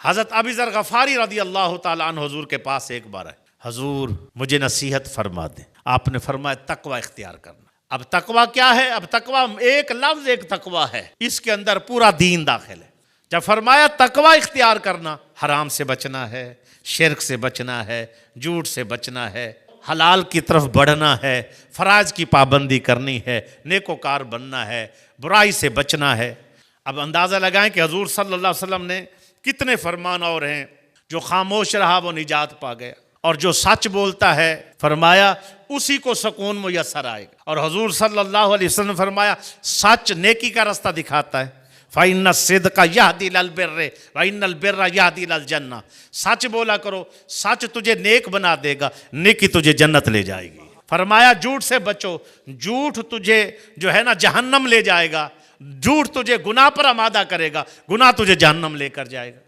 हज़रत अबू ज़र गफ़ारी रज़ी अल्लाह ताला अन्हु हुज़ूर के पास एक बार आए, हुज़ूर मुझे नसीहत फरमा दें। आपने फरमाया तकवा इख्तियार करना। अब तकवा क्या है? अब तकवा एक लफ्ज़ एक तकवा है, इसके अंदर पूरा दीन दाखिल है। जब फरमाया तकवा इख्तियार करना, हराम से बचना है, शिर्क से बचना है, झूठ से बचना है, हलाल की तरफ बढ़ना है, फ़राइज़ की पाबंदी करनी है, नेकोकार बनना है, बुराई से बचना है। अब अंदाज़ा लगाएं कि हजूर सल्लल्लाहु अलैहि वसल्लम ने कितने फरमान और हैं। जो खामोश रहा वो निजात पा गया, और जो सच बोलता है फरमाया उसी को सुकून मुयस्सर आएगा। और हजूर सल्लल्लाहु अलैहि वसल्लम फरमाया सच नेकी का रास्ता दिखाता है। फ़इन्न सिद्क़ यहदी इलल बिर्रि व इन्नल बिर्रा यहदी इलल जन्नह। सच बोला करो, सच तुझे नेक बना देगा, नेकी तुझे जन्नत ले जाएगी। फरमाया झूठ से बचो, झूठ तुझे जो है ना जहन्नम ले जाएगा, झूठ तुझे गुनाह पर आमादा करेगा, गुनाह तुझे जहन्नम लेकर जाएगा।